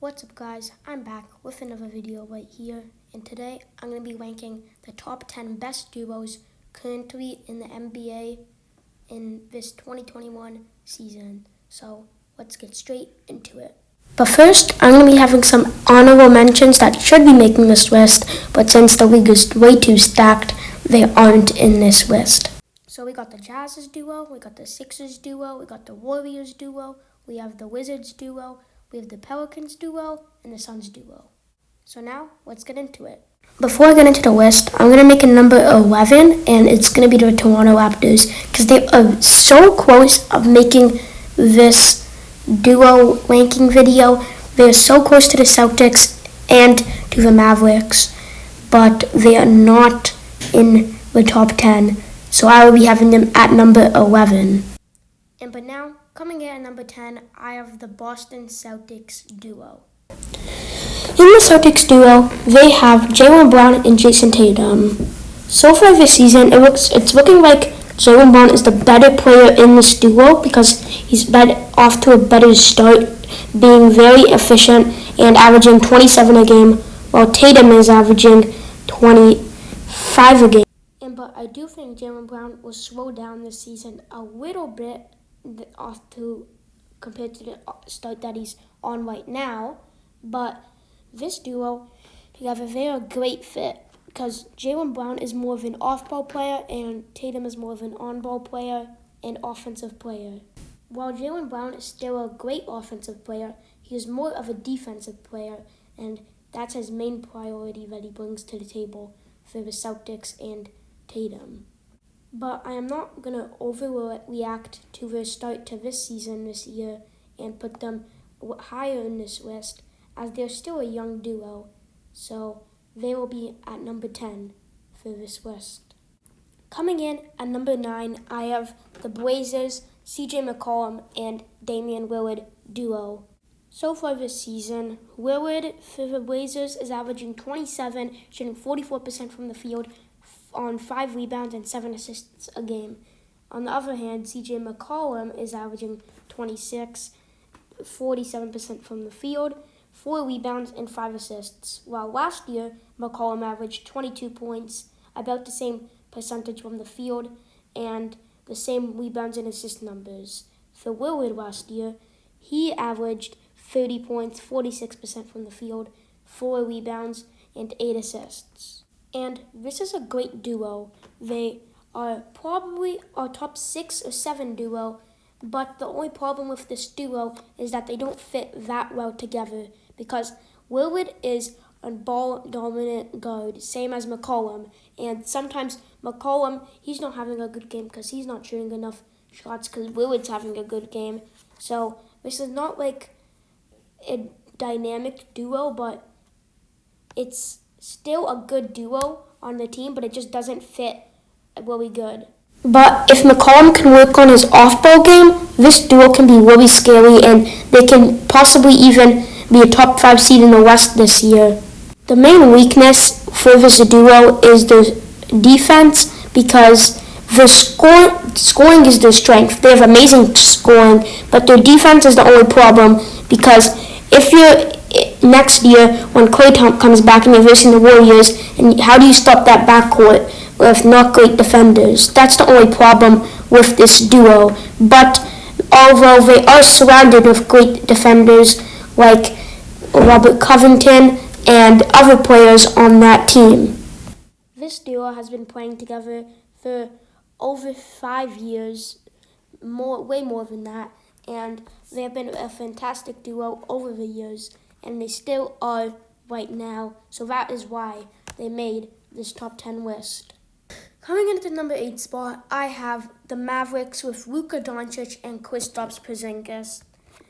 What's up guys, I'm back with another video right here, and today I'm going to be ranking the top 10 best duos currently in the NBA in this 2021 season. So let's get straight into it. But first, I'm going to be having some honorable mentions that should be making this list, but since the league is way too stacked, they aren't in this list. So we got the Jazz's duo, we got the Sixers duo, we got the Warriors duo, we have the Wizards duo, we have the Pelicans duo, and the Suns duo. So now, let's get into it. Before I get into the list, I'm going to make a number 11, and it's going to be the Toronto Raptors, because they are so close of making this duo ranking video. They're so close to the Celtics and to the Mavericks, but they are not in the top 10. So I will be having them at number 11. But now, coming in at number 10, I have the Boston Celtics duo. In the Celtics duo, they have Jaylen Brown and Jason Tatum. So far this season, it's looking like Jaylen Brown is the better player in this duo because he's off to a better start, being very efficient and averaging 27 a game, while Tatum is averaging 25 a game. But I do think Jaylen Brown will slow down this season a little bit compared to the start that he's on right now. But this duo together, they are a great fit because Jaylen Brown is more of an off-ball player and Tatum is more of an on-ball player and offensive player. While Jaylen Brown is still a great offensive player, he is more of a defensive player, and that's his main priority that he brings to the table for the Celtics and Tatum. But I am not going to overreact to their start to this season this year and put them higher in this list, as they're still a young duo, so they will be at number 10 for this list. Coming in at number 9, I have the Blazers, CJ McCollum, and Damian Lillard duo. So far this season, Lillard for the Blazers is averaging 27, shooting 44% from the field, on 5 rebounds and 7 assists a game. On the other hand, CJ McCollum is averaging 26, 47% from the field, 4 rebounds and 5 assists, while last year McCollum averaged 22 points, about the same percentage from the field, and the same rebounds and assist numbers. For Lillard last year, he averaged 30 points, 46% from the field, 4 rebounds, and 8 assists. And this is a great duo. They are probably our top 6 or 7 duo, but the only problem with this duo is that they don't fit that well together because Lillard is a ball-dominant guard, same as McCollum, and sometimes McCollum, he's not having a good game because he's not shooting enough shots because Lillard's having a good game. So this is not like a dynamic duo, but it's still a good duo on the team, but it just doesn't fit really good. But if McCollum can work on his off-ball game, this duo can be really scary, and they can possibly even be a top 5 seed in the West this year. The main weakness for this duo is the defense, because the scoring is their strength. They have amazing scoring, but their defense is the only problem, because if you're next year when Klay comes back and you're facing the Warriors, and how do you stop that backcourt with not great defenders? That's the only problem with this duo. But although they are surrounded with great defenders like Robert Covington and other players on that team. This duo has been playing together for over 5 years, way more than that, and they have been a fantastic duo over the years, and they still are right now, so that is why they made this top 10 list. Coming into the number 8 spot, I have the Mavericks with Luka Doncic and Kristaps Porzingis.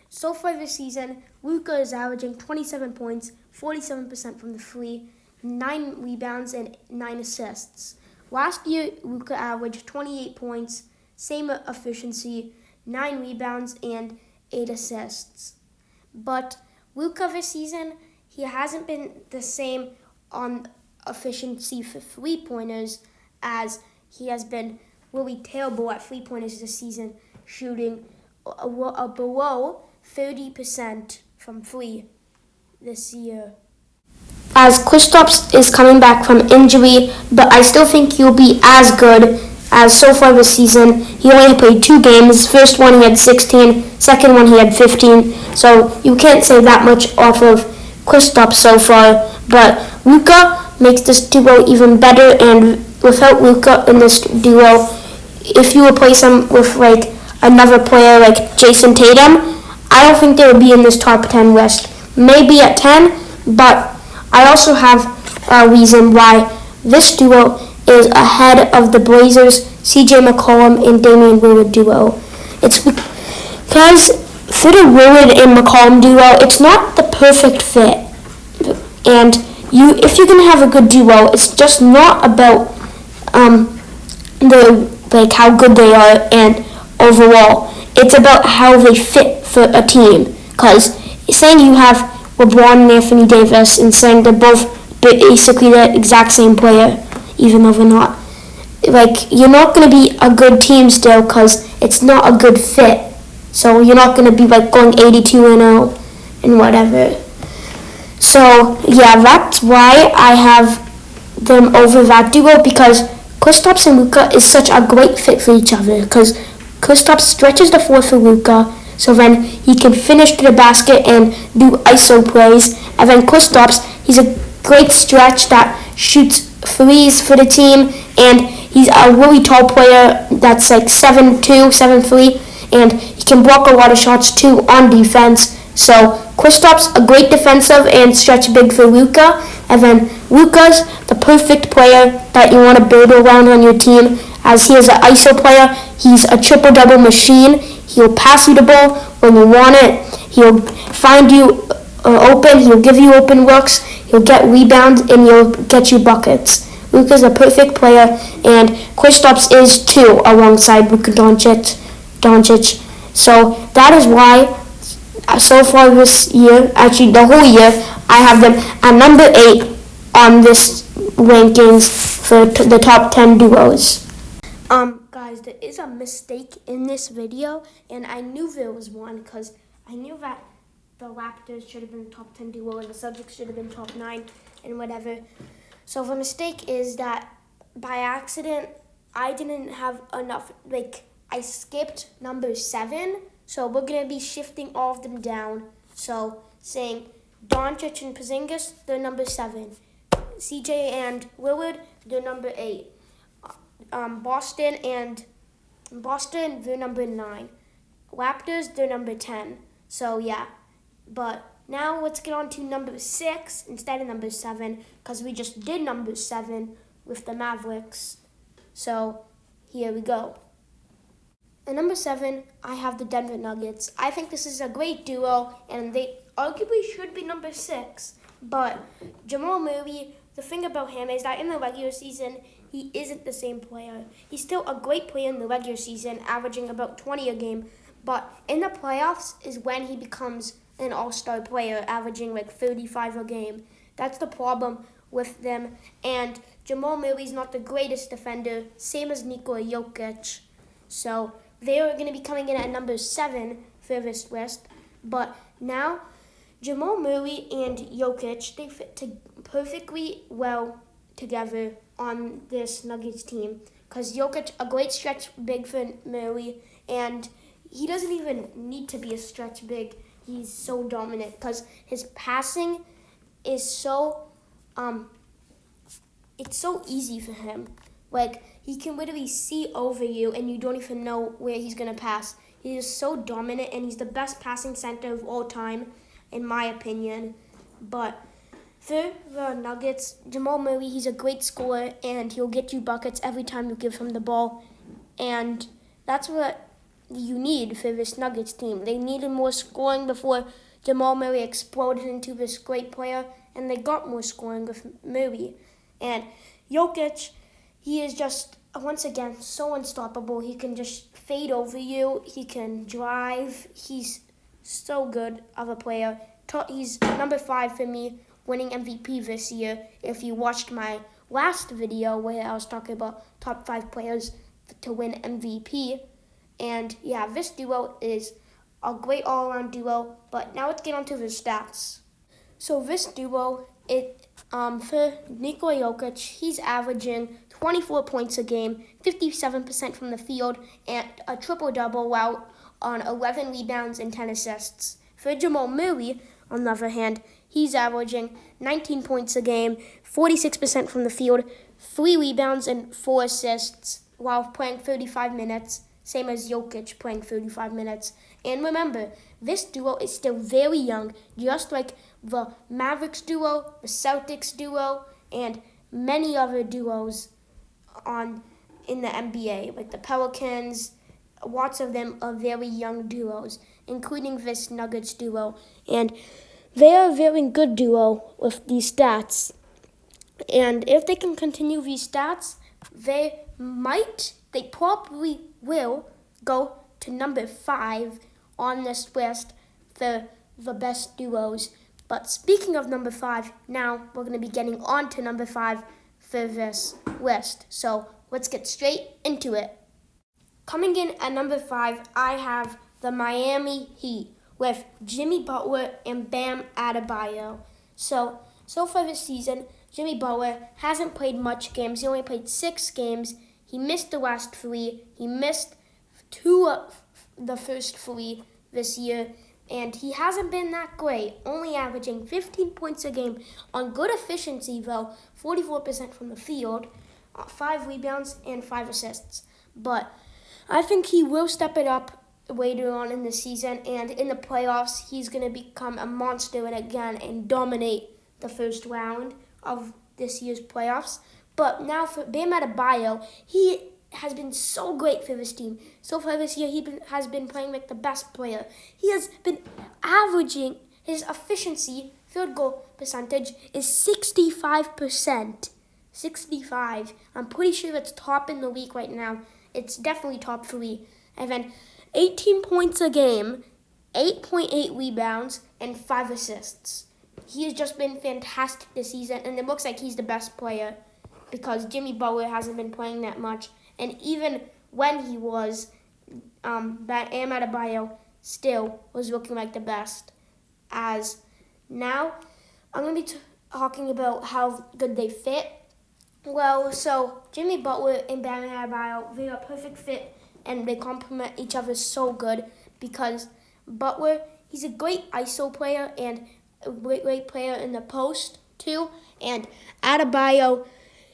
So far this season, Luka is averaging 27 points, 47% from the free, 9 rebounds, and 9 assists. Last year, Luka averaged 28 points, same efficiency, 9 rebounds, and 8 assists. But Luka this season, he hasn't been the same on efficiency for 3-pointers as he has been really terrible at 3-pointers this season, shooting below 30% from 3. this year. As Kristaps is coming back from injury, but I still think he'll be as good as so far this season. He only played 2 games. First one he had 16, second one he had 15. So you can't say that much off of Kristaps so far. But Luka makes this duo even better, and without Luka in this duo, if you replace him with like another player like Jason Tatum, I don't think they would be in this top 10 list. Maybe at 10, but I also have a reason why this duo is ahead of the Blazers' CJ McCollum and Damian Lillard duo. It's because for the Lillard and McCollum duo, it's not the perfect fit. And if you're gonna have a good duo, it's just not about how good they are and overall. It's about how they fit for a team. Because saying you have LeBron and Anthony Davis and saying they're both basically the exact same player, even though they're not, you're not going to be a good team still because it's not a good fit. So you're not going to be going 82-0 and whatever. So yeah, that's why I have them over that duo, because Kristaps and Luka is such a great fit for each other, because Kristaps stretches the floor for Luka, so then he can finish to the basket and do ISO plays. And then Kristaps, he's a great stretch that shoots threes for the team, and he's a really tall player that's 7'2", 7'3", and he can block a lot of shots too on defense. So Kristaps, a great defensive and stretch big for Luka, and then Luka's the perfect player that you want to build around on your team, as he is an ISO player. He's a triple-double machine. He'll pass you the ball when you want it. He'll find you open. He'll give you open looks. He'll get rebounds, and he'll get you buckets. Luka's a perfect player, and Kristaps is too, alongside Luka Doncic. So that is why, so far this year, actually the whole year, I have them at number 8 on this rankings for the top 10 duos. Guys, there is a mistake in this video, and I knew there was one because I knew that the Raptors should have been top 10 duo and the Celtics should have been top 9 and whatever. So the mistake is that by accident, I didn't have enough, I skipped number 7, so we're going to be shifting all of them down. So saying Doncic and Porzingis, they're number 7. CJ and Lillard, they're number 8. Boston, they're number 9. Raptors, they're number 10. So yeah, but now let's get on to number 6 instead of number 7, because we just did number 7 with the Mavericks. So here we go. At number 7, I have the Denver Nuggets. I think this is a great duo, and they arguably should be number 6. But Jamal Murray, the thing about him is that in the regular season, he isn't the same player. He's still a great player in the regular season, averaging about 20 a game. But in the playoffs is when he becomes an all-star player, averaging 35 a game. That's the problem with them. And Jamal Murray's not the greatest defender, same as Nikola Jokic. So they are going to be coming in at number 7 for this list. But now, Jamal Murray and Jokic, they fit perfectly well together on this Nuggets team. Because Jokic, a great stretch big for Murray, and he doesn't even need to be a stretch big. He's so dominant because his passing is so, it's so easy for him. He can literally see over you and you don't even know where he's going to pass. He is so dominant, and he's the best passing center of all time, in my opinion. But for the Nuggets, Jamal Murray, he's a great scorer, and he'll get you buckets every time you give him the ball. And that's what you need for this Nuggets team. They needed more scoring before Jamal Murray exploded into this great player, and they got more scoring with Murray. And Jokic, he is just, once again, so unstoppable. He can just fade over you. He can drive. He's so good of a player. He's number 5 for me, winning MVP this year. If you watched my last video where I was talking about top 5 players to win MVP. And yeah, this duo is a great all-around duo. But now let's get on to the stats. So this duo, for Nikola Jokic, he's averaging 24 points a game, 57% from the field, and a triple-double while on 11 rebounds and 10 assists. For Jamal Murray, on the other hand, he's averaging 19 points a game, 46% from the field, 3 rebounds and 4 assists while playing 35 minutes, same as Jokic playing 35 minutes. And remember, this duo is still very young, just like the Mavericks duo, the Celtics duo, and many other duos in the NBA, like the Pelicans. Lots of them are very young duos, including this Nuggets duo. And they are a very good duo with these stats. And if they can continue these stats, they probably will go to number 5 on this list for the best duos. But speaking of number 5, now we're going to be getting on to number 5 for this list. So let's get straight into it. Coming in at number 5, I have the Miami Heat with Jimmy Butler and Bam Adebayo. So far this season, Jimmy Butler hasn't played much games. He only played 6 games. He missed the last 3. He missed 2 of the first 3 this year. And he hasn't been that great, only averaging 15 points a game on good efficiency, though, 44% from the field, 5 rebounds, and 5 assists. But I think he will step it up later on in the season, and in the playoffs, he's going to become a monster and dominate the first round of this year's playoffs. But now for Bam Adebayo, he has been so great for this team. So far this year, has been playing like the best player. He has been averaging, his efficiency, field goal percentage, is 65%. 65. I'm pretty sure that's top in the league right now. It's definitely top 3. And then 18 points a game, 8.8 rebounds, and 5 assists. He has just been fantastic this season, and it looks like he's the best player because Jimmy Butler hasn't been playing that much. And even when he was, Bam Adebayo still was looking like the best. As now, I'm going to be talking about how good they fit. Well, so Jimmy Butler and Bam Adebayo, they are a perfect fit, and they complement each other so good because Butler, he's a great ISO player and a great player in the post too. And Adebayo,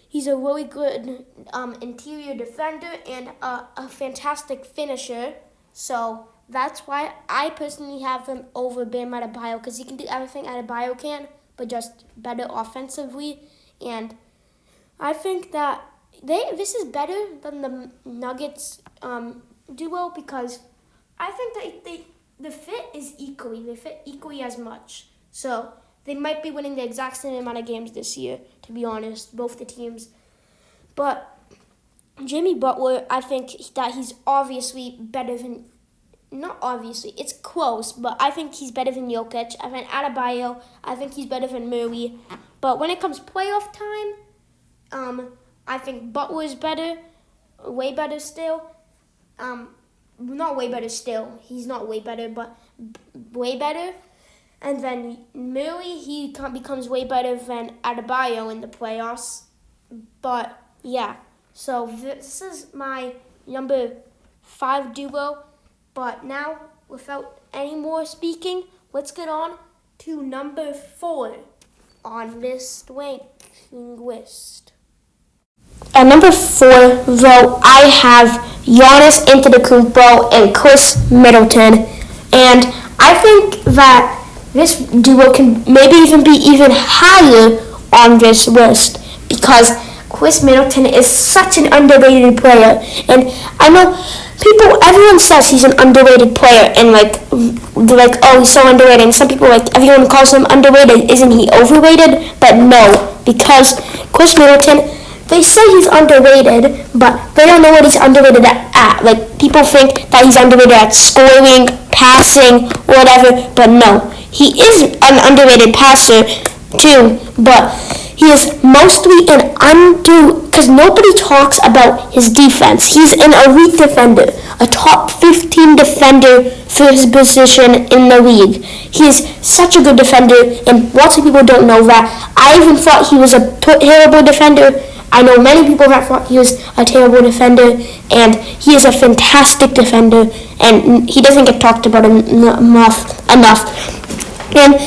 he's a really good interior defender and a fantastic finisher. So that's why I personally have him over Bam Adebayo because he can do everything Adebayo can, but just better offensively. And I think that this is better than the Nuggets duo because I think that the fit is equally. They fit equally as much. So they might be winning the exact same amount of games this year, to be honest, both the teams. But Jimmy Butler, I think that he's obviously better than, not obviously, it's close, but I think he's better than Jokic. I think Adebayo, I think he's better than Murray. But when it comes playoff time, I think Butler is better, way better still. Not way better still. He's not way better, but way better. And then Murray, he becomes way better than Adebayo in the playoffs. But yeah, so this is my number 5 duo. But now, without any more speaking, let's get on to number 4 on this ranking list. At number 4, though, I have Giannis Antetokounmpo and Khris Middleton. And I think that this duo can maybe even be even higher on this list because Khris Middleton is such an underrated player. And I know everyone says he's an underrated player, and they're like, oh, he's so underrated. And some people, everyone calls him underrated. Isn't he overrated? But no, because Khris Middleton, they say he's underrated, but they don't know what he's underrated at. People think that he's underrated at scoring, passing, whatever, but no. He is an underrated passer, too, but He is mostly an because nobody talks about his defense. He's an elite defender, a top 15 defender for his position in the league. He is such a good defender, and lots of people don't know that. I even thought he was a terrible defender. I know many people that thought he was a terrible defender, and he is a fantastic defender, and he doesn't get talked about enough. And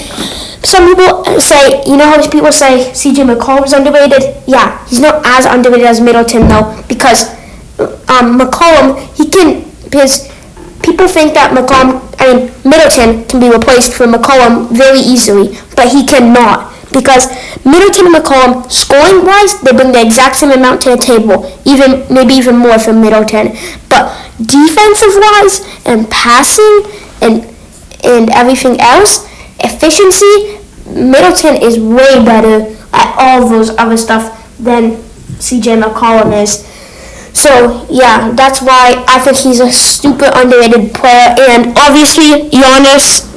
some people say, you know how people say CJ McCollum is underrated? Yeah, he's not as underrated as Middleton though, because McCollum, because people think that Middleton can be replaced for McCollum very easily, but he cannot. Because Middleton and McCollum, scoring-wise, they bring the exact same amount to the table, maybe even more for Middleton. But defensive-wise and passing and everything else, efficiency, Middleton is way better at all those other stuff than CJ McCollum is. So, yeah, that's why I think he's a super underrated player. And obviously, Giannis,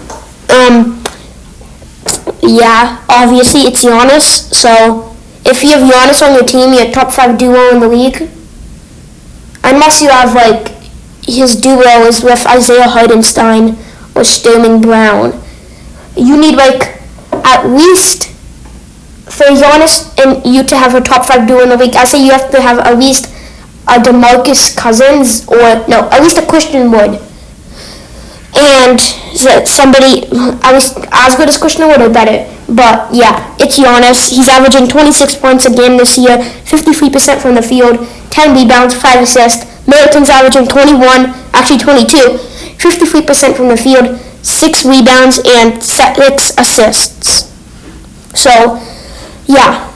obviously it's Giannis. So, if you have Giannis on your team, you're a top 5 duo in the league. Unless you have, his duo is with Isaiah Hartenstein or Sterling Brown. You need, at least for Giannis and you to have a top 5 duo in the league, I say you have to have at least a DeMarcus Cousins at least a Christian Wood. And somebody at least as good as Christian Wood or better. But yeah, it's Giannis. He's averaging 26 points a game this year, 53% from the field, 10 rebounds, 5 assists. Middleton's averaging 22, 53% from the field, 6 rebounds, and 6 assists. So, yeah,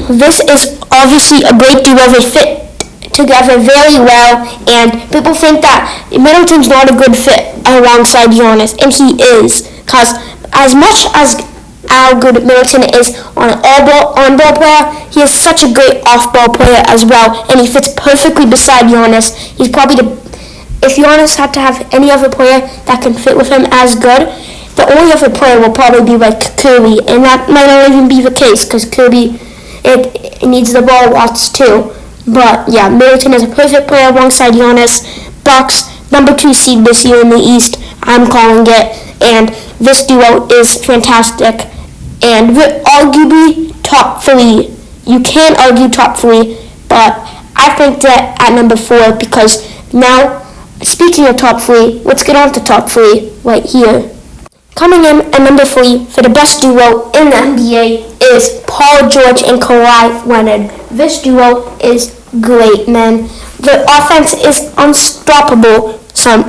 this is obviously a great duo. They fit together very well, and people think that Middleton's not a good fit alongside Giannis, and he is, because as much as how good Middleton is on an on-ball player, he is such a great off-ball player as well, and he fits perfectly beside Giannis. He's probably if Giannis had to have any other player that can fit with him as good, the only other player will probably be Curry, and that might not even be the case, because Curry it needs the ball lots too. But yeah, Middleton is a perfect player alongside Giannis. Bucks, number 2 seed this year in the East, I'm calling it. And this duo is fantastic. And we're arguably top 3. You can't argue top 3, but I think that at number 4, because now, speaking of top 3, let's get on to top 3 right here. Coming in at number 3 for the best duo in the NBA is Paul George and Kawhi Leonard. This duo is great, man. The offense is unstoppable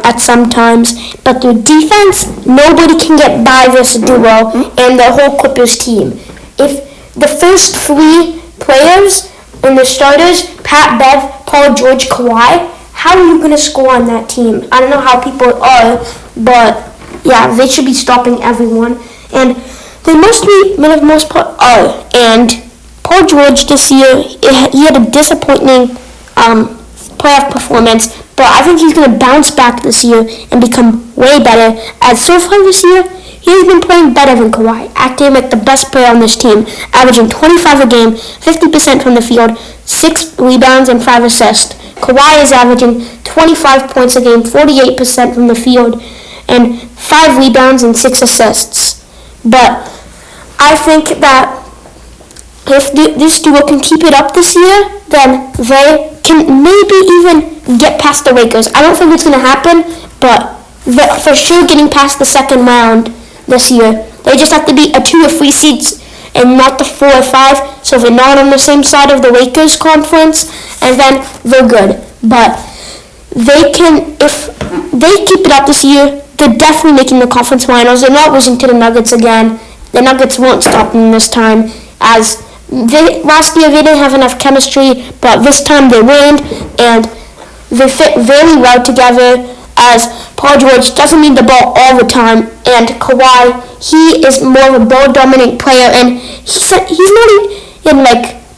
at some times, but the defense, nobody can get by this duo and the whole Clippers team. If the first 3 players and the starters, Pat Bev, Paul George, Kawhi, how are you going to score on that team? I don't know how people are, but yeah, they should be stopping everyone. And they mostly, for the most part, are. And Paul George this year, he had a disappointing playoff performance, but I think he's going to bounce back this year and become way better. As so far this year, he's been playing better than Kawhi, acting like the best player on this team, averaging 25 a game, 50% from the field, 6 rebounds, and 5 assists. Kawhi is averaging 25 points a game, 48% from the field, and 5 rebounds and 6 assists. But I think that if this duo can keep it up this year, then they can maybe even get past the Lakers. I don't think it's going to happen, but they're for sure getting past the second round this year. They just have to be a 2 or 3 seeds and not the 4 or 5, so they're not on the same side of the Lakers conference, and then they're good. But they can, if they keep it up this year, they're definitely making the conference finals. They're not losing to the Nuggets again. The Nuggets won't stop them this time, as last year they didn't have enough chemistry, but this time they win, and they fit very well together, as Paul George doesn't need the ball all the time, and Kawhi, he is more of a ball-dominant player, and he's not even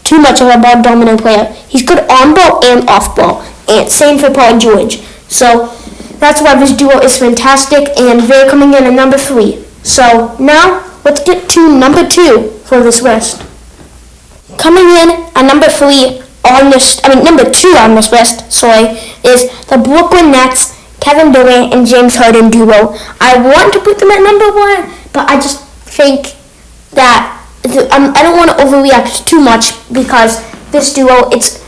too much of a ball-dominant player. He's good on-ball and off-ball, and same for Paul George. So that's why this duo is fantastic, and they're coming in at number 3. So now let's get to number 2 for this list. Coming in at number two on this list, is the Brooklyn Nets, Kevin Durant and James Harden duo. I want to put them at number one, but I just think that I don't want to overreact too much because this duo, it's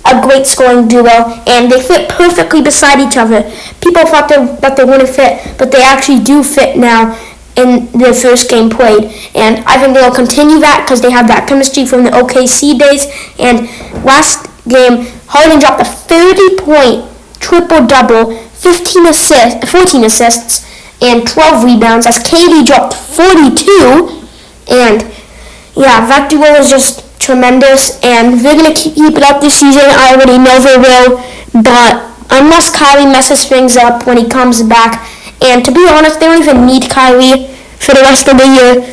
a great scoring duo, and they fit perfectly beside each other. People thought that they wouldn't fit, but they actually do fit now in their first game played. And I think they'll continue that because they have that chemistry from the OKC days. And last game, Harden dropped a 30-point triple-double, 14 assists, and 12 rebounds, as KD dropped 42. And yeah, that duo is just tremendous, and they're going to keep it up this season. I already know they will, but unless Kyrie messes things up when he comes back, and to be honest, they don't even need Kyrie for the rest of the year,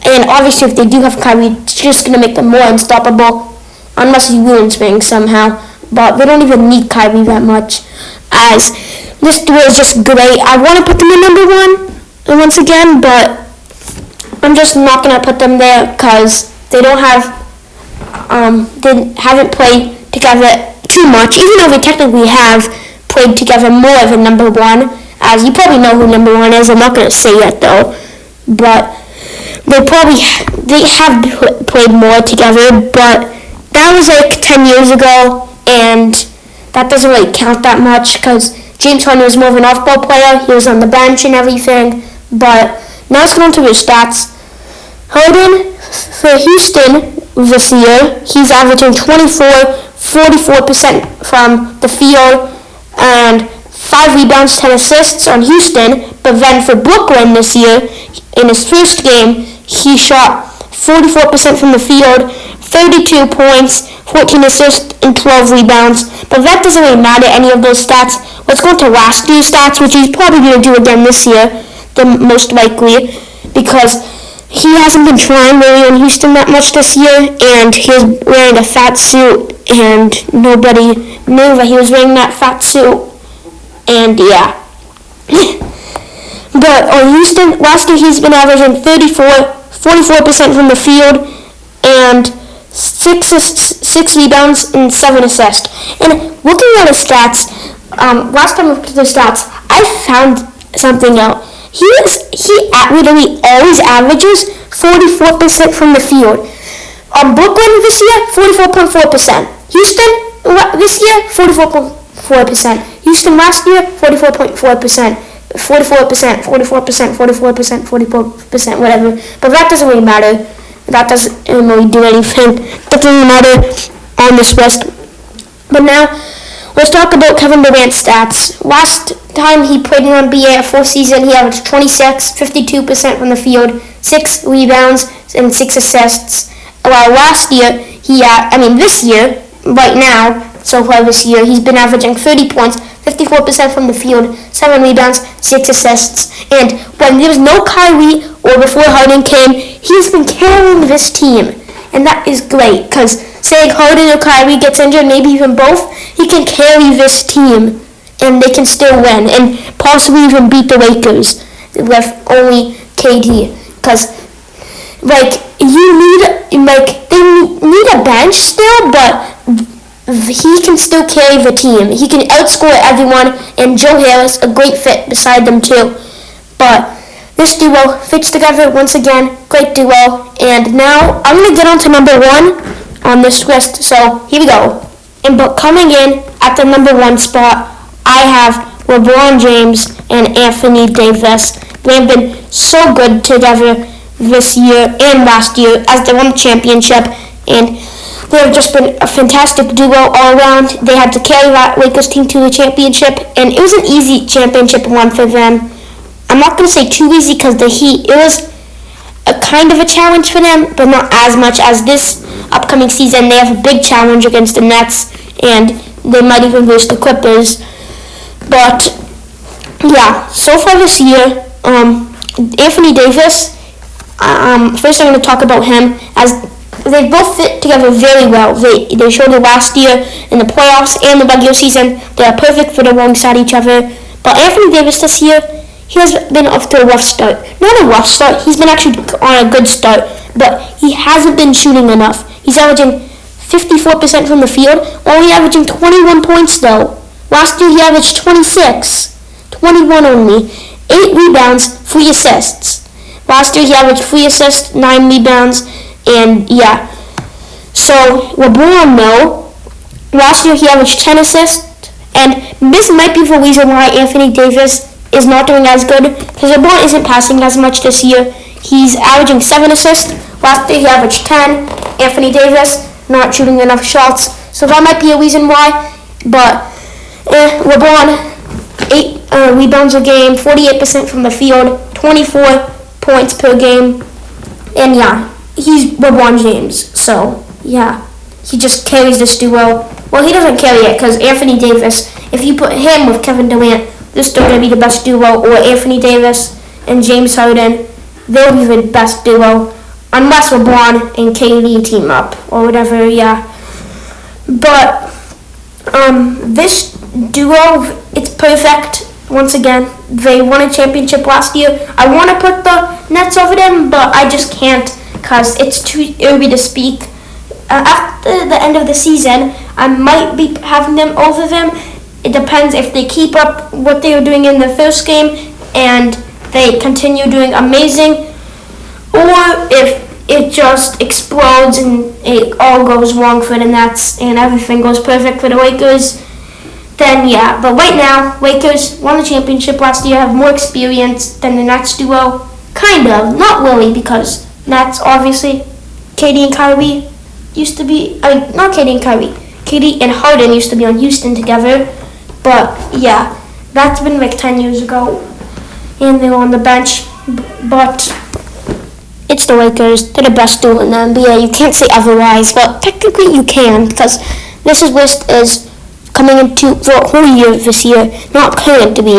and obviously if they do have Kyrie, it's just going to make them more unstoppable, unless he ruins things somehow, but they don't even need Kyrie that much, as this duo is just great. I want to put them in number one, and once again, but I'm just not going to put them there because they haven't played together too much, even though they technically have played together more than number one, as you probably know who number one is. I'm not going to say yet though, but they have played more together, but that was like 10 years ago, and that doesn't really count that much because James Harden was more of an off-ball player. He was on the bench and everything, but now let's go into his stats. Harden, for Houston this year, he's averaging 44% from the field and 5 rebounds, 10 assists on Houston. But then for Brooklyn this year, in his first game, he shot 44% from the field, 32 points, 14 assists, and 12 rebounds. But that doesn't really matter, any of those stats. Let's go to last year's stats, which he's probably going to do again this year, the most likely, because he hasn't been trying really in Houston that much this year, and he was wearing a fat suit, and nobody knew that he was wearing that fat suit, and yeah. But on Houston, last year he's been averaging 44% from the field, and 6 rebounds and 7 assists. And looking at his stats, last time I looked at the stats, I found something out. He literally always averages 44% from the field. Brooklyn this year, 44.4%. Houston this year, 44.4%. Houston last year, 44.4%. 44%, 44%, 44%, 44%, whatever. But that doesn't really matter. That doesn't really do anything. It doesn't really matter on this list. But now, let's talk about Kevin Durant's stats. Last time he played in the NBA, a full season, he averaged 26, 52% from the field, 6 rebounds, and 6 assists. While this year, right now, so far this year, he's been averaging 30 points, 54% from the field, 7 rebounds, 6 assists. And when there was no Kyrie or before Harden came, he's been carrying this team. And that is great, because say Harden or Kyrie gets injured, maybe even both, he can carry this team, and they can still win, and possibly even beat the Lakers with only KD. Because, they need a bench still, but he can still carry the team. He can outscore everyone, and Joe Harris, a great fit beside them too. But this duo fits together once again, great duo. And now I'm going to get on to number one on this list. So here we go. But coming in at the number one spot, I have LeBron James and Anthony Davis. They have been so good together this year and last year as they won the championship. And they have just been a fantastic duo all around. They had to carry that Lakers team to the championship, and it was an easy championship one for them. I'm not going to say too easy because it was a kind of a challenge for them, but not as much as this upcoming season. They have a big challenge against the Nets, and they might even lose the Clippers. But yeah, so far this year, Anthony Davis, first I'm going to talk about him as they both fit together very well. They showed it last year in the playoffs and the regular season. They are perfect fit alongside each other. But Anthony Davis this year, he has been off to a rough start. Not a rough start, he's been actually on a good start, but he hasn't been shooting enough. He's averaging 54% from the field, only averaging 21 points though. Last year he averaged 26, 21 only, 8 rebounds, 3 assists. Last year he averaged 3 assists, 9 rebounds, and yeah. So LeBron though, last year he averaged 10 assists, and this might be the reason why Anthony Davis is not doing as good, because LeBron isn't passing as much this year. He's averaging 7 assists. Last year he averaged 10. Anthony Davis not shooting enough shots, so that might be a reason why. But LeBron, 8 rebounds a game, 48% from the field, 24 points per game, and yeah, he's LeBron James. So yeah, he just carries this duo. Well, he doesn't carry it because Anthony Davis, if you put him with Kevin Durant, they're still going to be the best duo, or Anthony Davis and James Harden, they'll be the best duo, unless LeBron and KD team up, or whatever, yeah. But, this duo, it's perfect, once again. They won a championship last year. I want to put the Nets over them, but I just can't, because it's too early to speak. After the end of the season, I might be having them over them. It depends if they keep up what they were doing in the first game and they continue doing amazing, or if it just explodes and it all goes wrong for the Nets and everything goes perfect for the Lakers, then yeah. But right now, Lakers won the championship last year, have more experience than the Nets duo. Kind of, not really, because Nets, obviously, KD and Kyrie used to be, not KD and Kyrie, KD and Harden used to be on Houston together. But yeah, that's been like 10 years ago, and they were on the bench. But it's the Lakers. They're the best duo in the NBA. You can't say otherwise. Well, technically you can, because this list is coming into for a whole year this year, not current to be.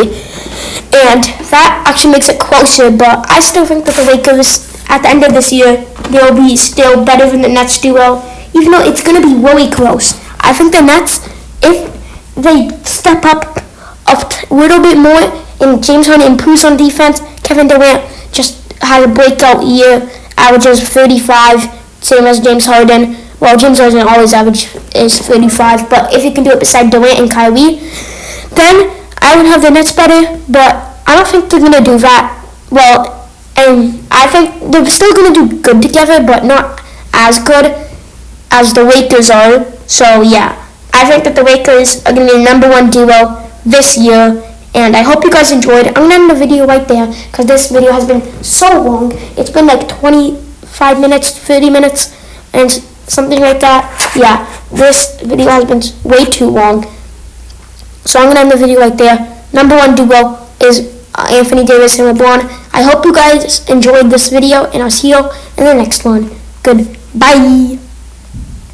And that actually makes it closer, but I still think that the Lakers, at the end of this year, they'll be still better than the Nets duo, even though it's going to be really close. I think the Nets, if they step up a little bit more and James Harden improves on defense, Kevin Durant just had a breakout year, averages 35, same as James Harden. Well, James Harden always is 35, but if he can do it beside Durant and Kyrie, then I would have the Nets better, but I don't think they're going to do that. Well, and I think they're still going to do good together, but not as good as the Lakers are. So yeah, I think that the Lakers are going to be the number 1 duo this year, and I hope you guys enjoyed. I'm going to end the video right there, because this video has been so long. It's been like 25 minutes, 30 minutes, and something like that. Yeah, this video has been way too long. So I'm going to end the video right there. Number 1 duo is Anthony Davis and LeBron. I hope you guys enjoyed this video, and I'll see you in the next one. Goodbye.